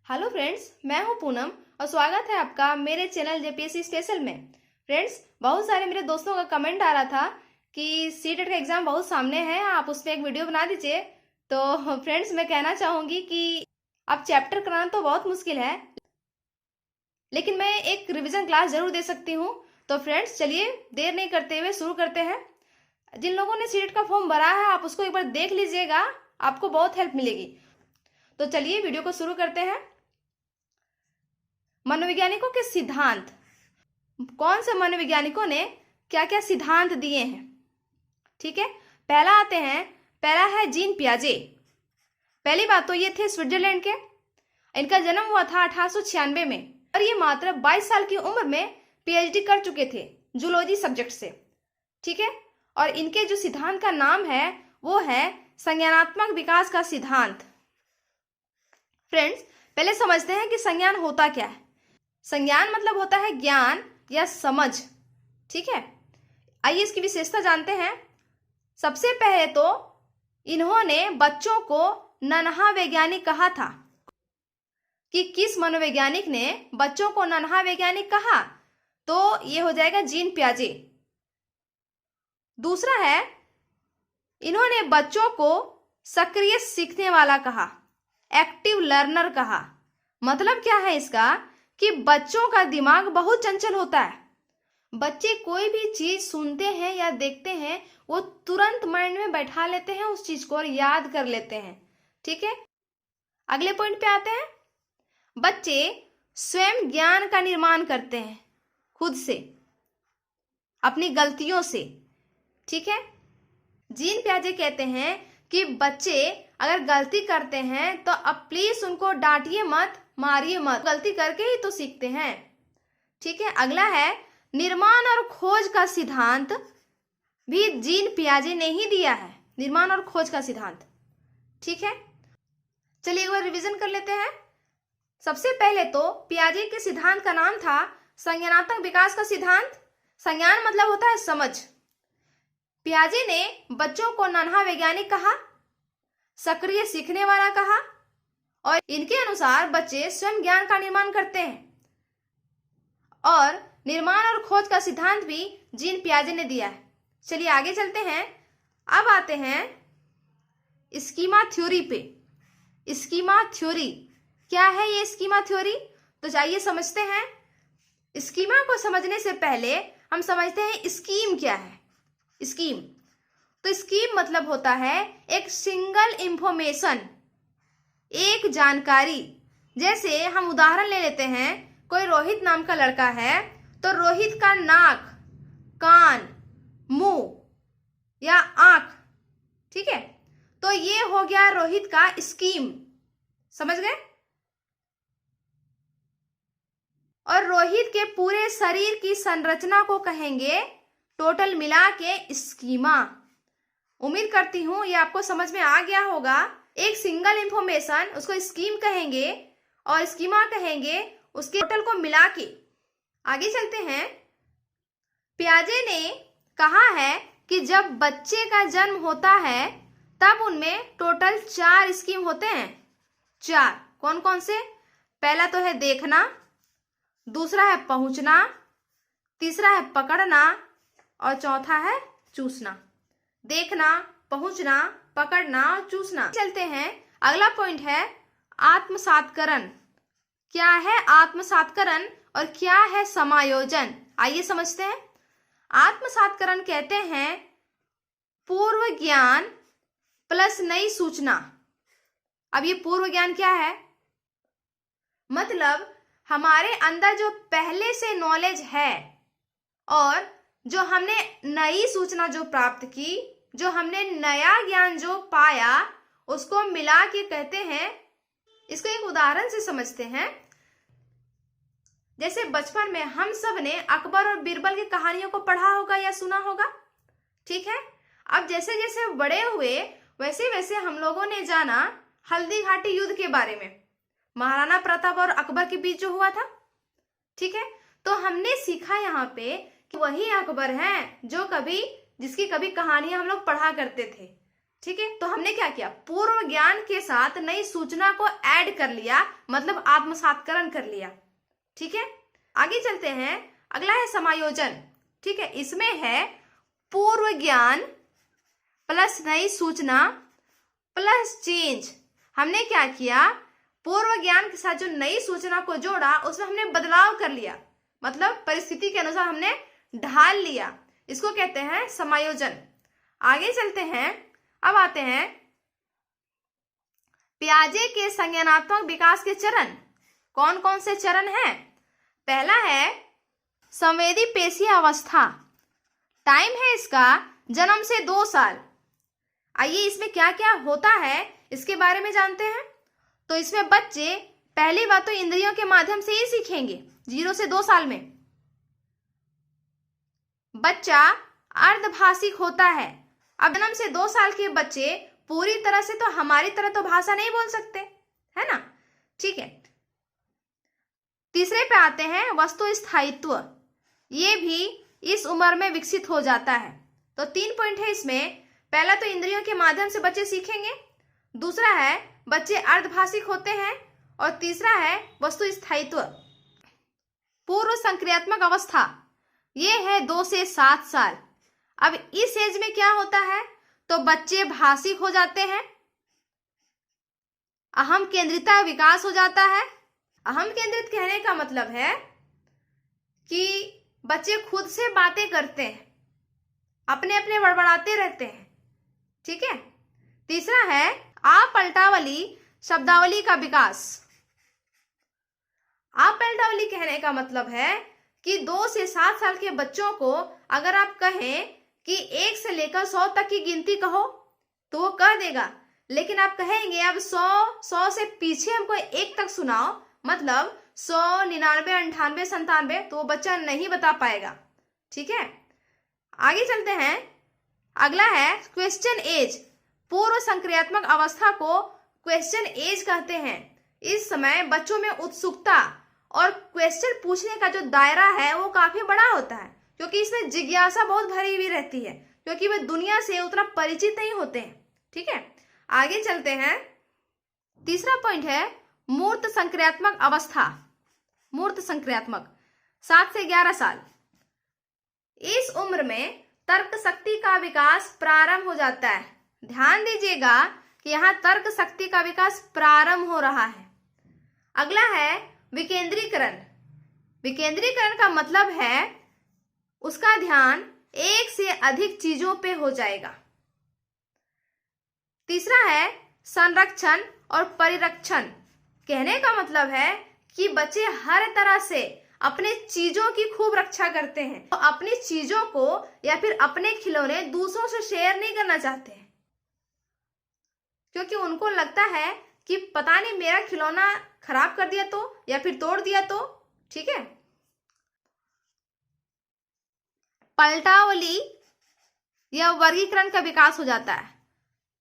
Hello friends, मैं हूं पूनम और स्वागत है आपका मेरे चैनल जेपीएससी स्पेशल में। फ्रेंड्स, बहुत सारे मेरे दोस्तों का कमेंट आ रहा था कि सीटेट का एग्ज़ाम बहुत सामने है, आप उस पर एक वीडियो बना दीजिए। तो फ्रेंड्स, मैं कहना चाहूँगी कि अब चैप्टर कराना तो बहुत मुश्किल है, लेकिन मैं एक रिविज़न क्लास ज़रूर दे सकती हूँ। तो फ्रेंड्स, चलिए देर नहीं करते हुए शुरू करते हैं। जिन लोगों ने सीटेट का फॉर्म भरा है, आप उसको एक बार देख लीजिएगा, आपको बहुत हेल्प मिलेगी। तो चलिए वीडियो को शुरू करते हैं। मनोवैज्ञानिकों के सिद्धांत। कौन से मनोवैज्ञानिकों ने क्या क्या सिद्धांत दिए हैं? ठीक है, पहला है जीन पियाजे। पहली बात तो ये थे स्विट्जरलैंड के। इनका जन्म हुआ था 1896 में और ये मात्र 22 साल की उम्र में पीएचडी कर चुके थे जूलॉजी सब्जेक्ट से। ठीक है, और इनके जो सिद्धांत का नाम है वो है संज्ञानात्मक विकास का सिद्धांत। फ्रेंड्स, पहले समझते हैं कि संज्ञान होता क्या है। संज्ञान मतलब होता है ज्ञान या समझ। ठीक है, आइए इसकी विशेषता जानते हैं। सबसे पहले तो इन्होंने बच्चों को नन्हा वैज्ञानिक कहा था। कि किस मनोवैज्ञानिक ने बच्चों को नन्हा वैज्ञानिक कहा? तो ये हो जाएगा जीन पियाजे। दूसरा है, इन्होंने बच्चों को सक्रिय सीखने वाला कहा, एक्टिव लर्नर कहा। मतलब क्या है इसका कि बच्चों का दिमाग बहुत चंचल होता है। बच्चे कोई भी चीज सुनते हैं या देखते हैं, वो तुरंत माइंड में बैठा लेते हैं उस चीज को और याद कर लेते हैं। ठीक है, अगले पॉइंट पे आते हैं। बच्चे स्वयं ज्ञान का निर्माण करते हैं खुद से, अपनी गलतियों से। ठीक है, जीन पियाजे कहते हैं कि बच्चे अगर गलती करते हैं तो अब प्लीज उनको डांटिए मत, मारिए मत, गलती करके ही तो सीखते हैं। ठीक है, अगला है निर्माण और खोज का सिद्धांत भी जीन पियाजे ने ही दिया है। निर्माण और खोज का सिद्धांत। ठीक है, चलिए एक बार रिवीजन कर लेते हैं। सबसे पहले तो पियाजे के सिद्धांत का नाम था संज्ञानात्मक विकास का सिद्धांत। संज्ञान मतलब होता है समझ। पियाजे ने बच्चों को नन्हा वैज्ञानिक कहा, सक्रिय सीखने वाला कहा, और इनके अनुसार बच्चे स्वयं ज्ञान का निर्माण करते हैं। और निर्माण और खोज का सिद्धांत भी जीन पियाजे ने दिया है। चलिए आगे चलते हैं। अब आते हैं स्कीमा थ्योरी पे। स्कीमा थ्योरी क्या है? ये स्कीमा थ्योरी तो चाहिए समझते हैं। स्कीमा को समझने से पहले हम समझते हैं स्कीम क्या है। स्कीम तो स्कीम मतलब होता है एक सिंगल इंफॉर्मेशन, एक जानकारी। जैसे हम उदाहरण ले लेते हैं, कोई रोहित नाम का लड़का है तो रोहित का नाक, कान, मुंह या आंख। ठीक है, तो ये हो गया रोहित का स्कीम। समझ गए? और रोहित के पूरे शरीर की संरचना को कहेंगे टोटल मिला के स्कीमा। उम्मीद करती हूं ये आपको समझ में आ गया होगा। एक सिंगल इंफॉर्मेशन, उसको स्कीम कहेंगे और स्कीमा कहेंगे उसके टोटल को मिला के। आगे चलते हैं। पियाजे ने कहा है कि जब बच्चे का जन्म होता है तब उनमें टोटल 4 स्कीम होते हैं। 4 कौन कौन से? पहला तो है देखना, दूसरा है पहुंचना, तीसरा है पकड़ना और चौथा है चूसना। देखना, पहुंचना, पकड़ना और चूसना। चलते हैं, अगला पॉइंट है आत्मसात्करण। क्या है आत्मसात्करण और क्या है समायोजन? आइए समझते हैं। आत्मसात्करण कहते हैं पूर्व ज्ञान प्लस नई सूचना। अब ये पूर्व ज्ञान क्या है? मतलब हमारे अंदर जो पहले से नॉलेज है और जो हमने नई सूचना जो प्राप्त की, जो हमने नया ज्ञान जो पाया, उसको मिला के कहते हैं। इसको एक उदाहरण से समझते हैं। जैसे बचपन में हम सब ने अकबर और बीरबल की कहानियों को पढ़ा होगा या सुना होगा। ठीक है, अब जैसे जैसे बड़े हुए वैसे वैसे हम लोगों ने जाना हल्दी घाटी युद्ध के बारे में, महाराणा प्रताप और अकबर के बीच जो हुआ था। ठीक है, तो हमने सीखा यहाँ पे कि वही अकबर हैं जो जिसकी कभी कहानियां हम लोग पढ़ा करते थे। ठीक है, तो हमने क्या किया, पूर्व ज्ञान के साथ नई सूचना को ऐड कर लिया, मतलब आत्मसात्करण कर लिया। ठीक है, आगे चलते हैं। अगला है समायोजन। ठीक है, इसमें है पूर्व ज्ञान प्लस नई सूचना प्लस चेंज। हमने क्या किया, पूर्व ज्ञान के साथ जो नई सूचना को जोड़ा उसमें हमने बदलाव कर लिया, मतलब परिस्थिति के अनुसार हमने ढाल लिया। इसको कहते हैं समायोजन। आगे चलते हैं। अब आते हैं पियाजे के संज्ञानात्मक विकास के चरण। कौन कौन से चरण हैं? पहला है संवेदी पेशीय अवस्था। टाइम है इसका जन्म से 2 साल। आइए इसमें क्या क्या होता है इसके बारे में जानते हैं। तो इसमें बच्चे पहली बात तो इंद्रियों के माध्यम से ही सीखेंगे। 0 से 2 साल में बच्चा अर्धभाषिक होता है। अब जन्म से 2 साल के बच्चे पूरी तरह से तो हमारी तरह तो भाषा नहीं बोल सकते, है ना। ठीक है, तीसरे पे आते हैं वस्तु स्थायित्व। ये भी इस उम्र में विकसित हो जाता है। तो 3 पॉइंट है इसमें। पहला तो इंद्रियों के माध्यम से बच्चे सीखेंगे, दूसरा है बच्चे अर्धभाषिक होते हैं, और तीसरा है वस्तु स्थायित्व। पूर्व संक्रियात्मक अवस्था ये है 2 से 7 साल। अब इस एज में क्या होता है, तो बच्चे भाषिक हो जाते हैं, अहम केंद्रिता विकास हो जाता है। अहम केंद्रित कहने का मतलब है कि बच्चे खुद से बातें करते हैं, अपने अपने बड़बड़ाते रहते हैं। ठीक है, तीसरा है अपलटावली शब्दावली का विकास। अपलटावली कहने का मतलब है कि 2 से 7 साल के बच्चों को अगर आप कहें कि 1 से लेकर 100 तक की गिनती कहो तो वो कह देगा, लेकिन आप कहेंगे अब 100 से पीछे हमको 1 तक सुनाओ, मतलब 100, 99, 98, 97, तो वो बच्चा नहीं बता पाएगा। ठीक है, आगे चलते हैं। अगला है क्वेश्चन एज। पूर्व संक्रियात्मक अवस्था को क्वेश्चन एज कहते हैं। इस समय बच्चों में उत्सुकता और क्वेश्चन पूछने का जो दायरा है वो काफी बड़ा होता है, क्योंकि इसमें जिज्ञासा बहुत भरी हुई रहती है, क्योंकि वे दुनिया से उतना परिचित नहीं होते हैं। ठीक है, आगे चलते हैं। तीसरा पॉइंट है मूर्त संक्रियात्मक अवस्था। मूर्त संक्रियात्मक 7 से 11 साल। इस उम्र में तर्क शक्ति का विकास प्रारंभ हो जाता है। ध्यान दीजिएगा कि यहाँ तर्क शक्ति का विकास प्रारंभ हो रहा है। अगला है विकेंद्रीकरण। विकेंद्रीकरण का मतलब है उसका ध्यान एक से अधिक चीजों पे हो जाएगा। तीसरा है संरक्षण और परिरक्षण। कहने का मतलब है कि बच्चे हर तरह से अपने चीजों की खूब रक्षा करते हैं, तो अपनी चीजों को या फिर अपने खिलौने दूसरों से शेयर नहीं करना चाहते हैं, क्योंकि उनको लगता है कि पता नहीं मेरा खिलौना खराब कर दिया तो, या फिर तोड़ दिया तो। ठीक है, पलटावली या वर्गीकरण का विकास हो जाता है।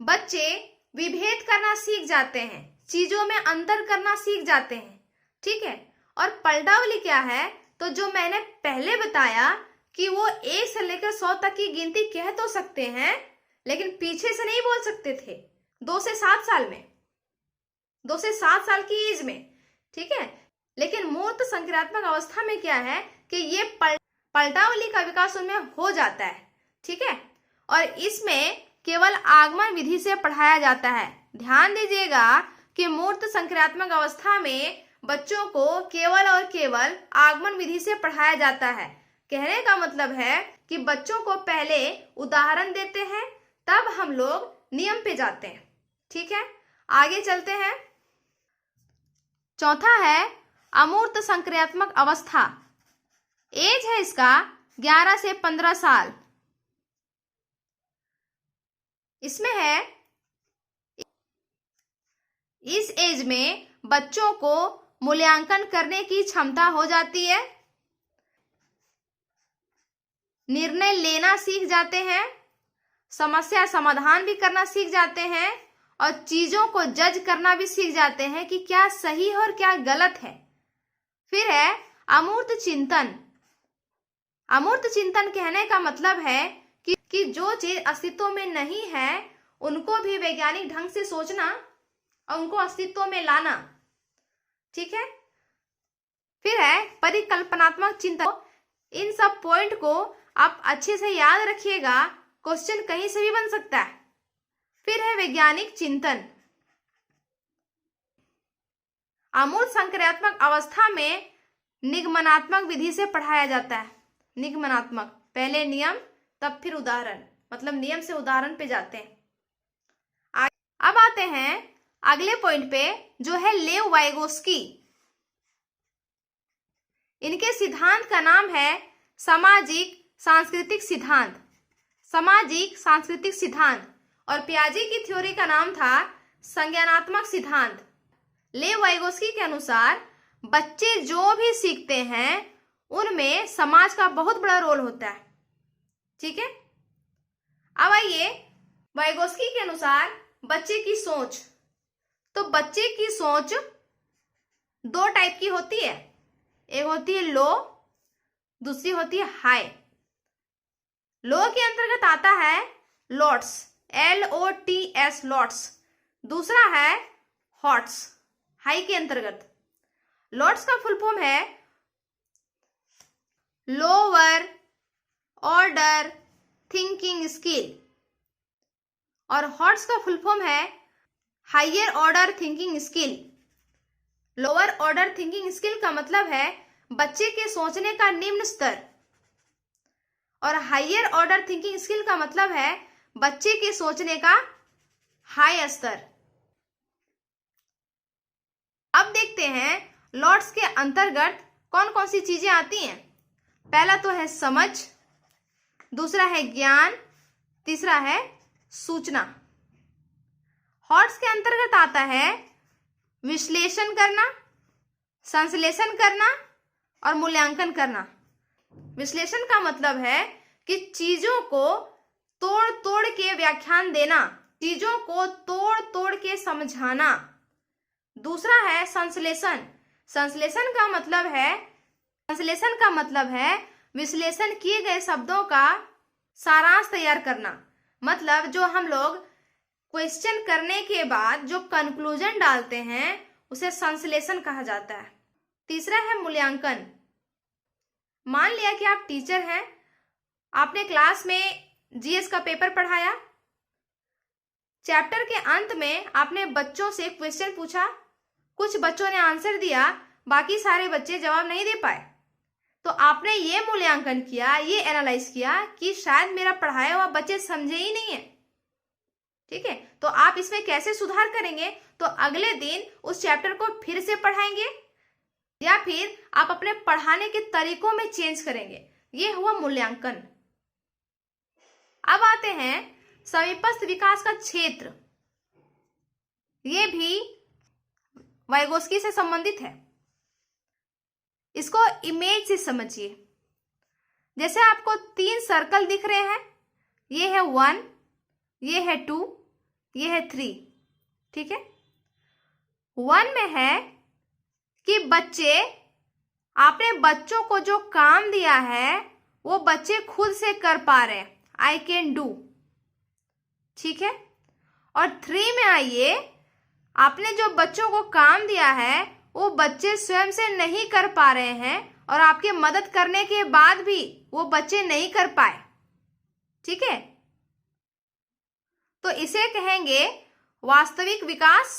बच्चे विभेद करना सीख जाते हैं, चीजों में अंतर करना सीख जाते हैं। ठीक है, और पलटावली क्या है, तो जो मैंने पहले बताया कि वो 1 से लेकर 100 तक की गिनती कह तो सकते हैं, लेकिन पीछे से नहीं बोल सकते थे। 2 से 7 साल में, 2 से 7 साल की एज में। ठीक है, लेकिन मूर्त संक्रियात्मक अवस्था में क्या है कि ये पलटावली का विकास उनमें हो जाता है। ठीक है, और इसमें केवल आगमन विधि से पढ़ाया जाता है। ध्यान दीजिएगा कि मूर्त संक्रियात्मक अवस्था में बच्चों को केवल और केवल आगमन विधि से पढ़ाया जाता है। कहने का मतलब है कि बच्चों को पहले उदाहरण देते हैं, तब हम लोग नियम पे जाते हैं। ठीक है, आगे चलते हैं। चौथा है अमूर्त संक्रियात्मक अवस्था। एज है इसका 11 से 15 साल। इसमें है इस एज में बच्चों को मूल्यांकन करने की क्षमता हो जाती है, निर्णय लेना सीख जाते हैं, समस्या समाधान भी करना सीख जाते हैं, और चीजों को जज करना भी सीख जाते हैं कि क्या सही है और क्या गलत है। फिर है अमूर्त चिंतन। अमूर्त चिंतन कहने का मतलब है कि जो चीज अस्तित्व में नहीं है उनको भी वैज्ञानिक ढंग से सोचना और उनको अस्तित्व में लाना। ठीक है, फिर है परिकल्पनात्मक चिंतन। इन सब पॉइंट को आप अच्छे से याद रखिएगा, क्वेश्चन कहीं से भी बन सकता है। फिर है वैज्ञानिक चिंतन। अमूर्त संक्रियात्मक अवस्था में निगमनात्मक विधि से पढ़ाया जाता है। निगमनात्मक, पहले नियम तब फिर उदाहरण, मतलब नियम से उदाहरण पे जाते हैं। अब आते हैं अगले पॉइंट पे, जो है लेव वाइगोस्की। इनके सिद्धांत का नाम है सामाजिक सांस्कृतिक सिद्धांत। सामाजिक सांस्कृतिक सिद्धांत। और पियाजे की थ्योरी का नाम था संज्ञानात्मक सिद्धांत। लेव वाइगोस्की के अनुसार बच्चे जो भी सीखते हैं उनमें समाज का बहुत बड़ा रोल होता है। ठीक है, अब आइए वाइगोस्की के अनुसार बच्चे की सोच। तो बच्चे की सोच दो टाइप की होती है, एक होती है लो, दूसरी होती है हाई। लो के अंतर्गत आता है लॉट्स, LOTS, लॉट्स। दूसरा है हॉट्स, हाई के अंतर्गत। लॉट्स का फुल फॉर्म है लोअर ऑर्डर थिंकिंग स्किल और हॉट्स का फुल फॉर्म है higher order thinking skill. Lower order thinking skill का मतलब है बच्चे के सोचने का निम्न स्तर, और हायर ऑर्डर थिंकिंग स्किल का मतलब है बच्चे के सोचने का हाई स्तर। अब देखते हैं लॉट्स के अंतर्गत कौन कौन सी चीजें आती हैं। पहला तो है समझ, दूसरा है ज्ञान, तीसरा है सूचना। हॉट्स के अंतर्गत आता है विश्लेषण करना, संश्लेषण करना और मूल्यांकन करना। विश्लेषण का मतलब है कि चीजों को तोड़ तोड़ के व्याख्यान देना, चीजों को तोड़ तोड़ के समझाना। दूसरा है संश्लेषण। संश्लेषण का मतलब है विश्लेषण किए गए शब्दों का सारांश तैयार करना। मतलब जो हम लोग क्वेश्चन करने के बाद जो कंक्लूजन डालते हैं उसे संश्लेषण कहा जाता है। तीसरा है मूल्यांकन। मान लिया कि आप टीचर हैं, आपने क्लास में जीएस का पेपर पढ़ाया, चैप्टर के अंत में आपने बच्चों से क्वेश्चन पूछा, कुछ बच्चों ने आंसर दिया, बाकी सारे बच्चे जवाब नहीं दे पाए। तो आपने ये मूल्यांकन किया, ये एनालाइज किया कि शायद मेरा पढ़ाया हुआ बच्चे समझे ही नहीं है। ठीक है, तो आप इसमें कैसे सुधार करेंगे? तो अगले दिन उस चैप्टर को फिर से पढ़ाएंगे या फिर आप अपने पढ़ाने के तरीकों में चेंज करेंगे। ये हुआ मूल्यांकन। अब आते हैं समीपस्थ विकास का क्षेत्र। ये भी वाइगोस्की से संबंधित है। इसको इमेज से समझिए। जैसे आपको 3 सर्कल दिख रहे हैं, ये है 1, ये है 2, ये है 3। ठीक है, 1 में है कि आपने बच्चों को जो काम दिया है वो बच्चे खुद से कर पा रहे हैं, आई कैन डू। ठीक है, और 3 में आइए, आपने जो बच्चों को काम दिया है वो बच्चे स्वयं से नहीं कर पा रहे हैं और आपके मदद करने के बाद भी वो बच्चे नहीं कर पाए। ठीक है, तो इसे कहेंगे वास्तविक विकास।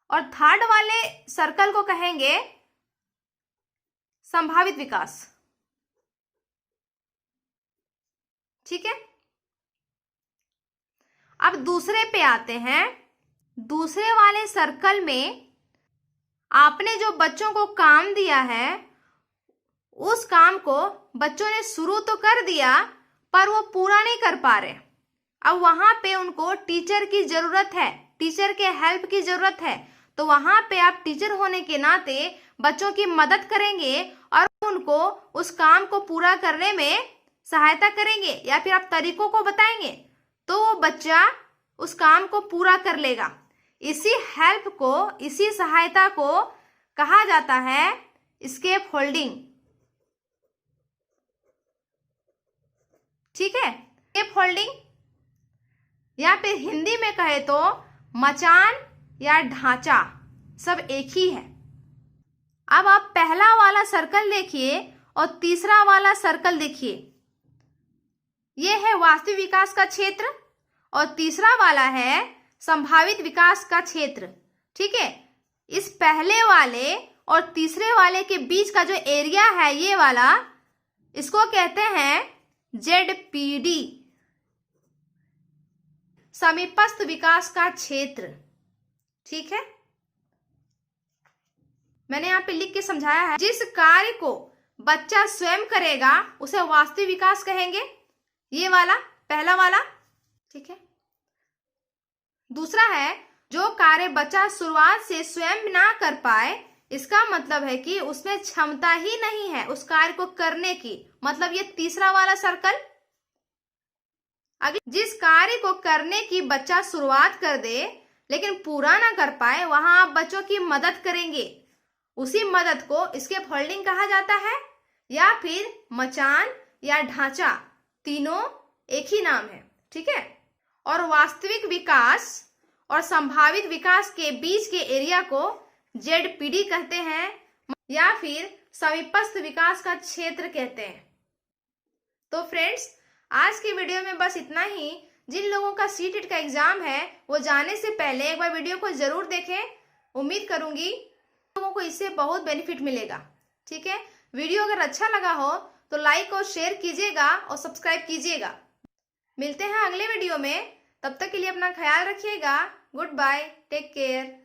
और थर्ड वाले सर्कल को कहेंगे संभावित विकास। ठीक है, अब दूसरे पे आते हैं। दूसरे वाले सर्कल में आपने जो बच्चों को काम दिया है उस काम को बच्चों ने शुरू तो कर दिया पर वो पूरा नहीं कर पा रहे। अब वहां पे उनको टीचर की जरूरत है, टीचर के हेल्प की जरूरत है। तो वहां पे आप टीचर होने के नाते बच्चों की मदद करेंगे और उनको उस काम को पूरा करने में सहायता करेंगे या फिर आप तरीकों को बताएंगे, तो वो बच्चा उस काम को पूरा कर लेगा। इसी हेल्प को, इसी सहायता को कहा जाता है स्केप होल्डिंग। ठीक है। स्केप होल्डिंग या फिर हिंदी में कहे तो मचान या ढांचा सब एक ही है। अब आप पहला वाला सर्कल देखिए और तीसरा वाला सर्कल देखिए। यह है वास्तविक विकास का क्षेत्र और तीसरा वाला है संभावित विकास का क्षेत्र। ठीक है, इस पहले वाले और तीसरे वाले के बीच का जो एरिया है ये वाला, इसको कहते हैं ZPD, समीपस्थ विकास का क्षेत्र। ठीक है, मैंने यहाँ पे लिख के समझाया है। जिस कार्य को बच्चा स्वयं करेगा उसे वास्तविक विकास कहेंगे, ये वाला पहला वाला। ठीक है, दूसरा है जो कार्य बच्चा शुरुआत से स्वयं ना कर पाए, इसका मतलब है कि उसमें क्षमता ही नहीं है उस कार्य को करने की, मतलब ये तीसरा वाला सर्कल। अगर जिस कार्य को करने की बच्चा शुरुआत कर दे लेकिन पूरा ना कर पाए, वहां आप बच्चों की मदद करेंगे, उसी मदद को स्केप होल्डिंग कहा जाता है या फिर मचान या ढांचा, तीनों एक ही नाम है। ठीक है, और वास्तविक विकास और संभावित विकास के बीच के एरिया को ZPD कहते हैं या फिर समीपस्थ विकास का क्षेत्र कहते हैं। तो फ्रेंड्स, आज की वीडियो में बस इतना ही। जिन लोगों का CTET का एग्जाम है वो जाने से पहले एक बार वीडियो को जरूर देखें। उम्मीद करूंगी लोगों को इससे बहुत बेनिफिट मिलेगा। ठीक है, वीडियो अगर अच्छा लगा हो तो लाइक और शेयर कीजिएगा और सब्सक्राइब कीजिएगा। मिलते हैं अगले वीडियो में, तब तक के लिए अपना ख्याल रखिएगा। Good bye, take care.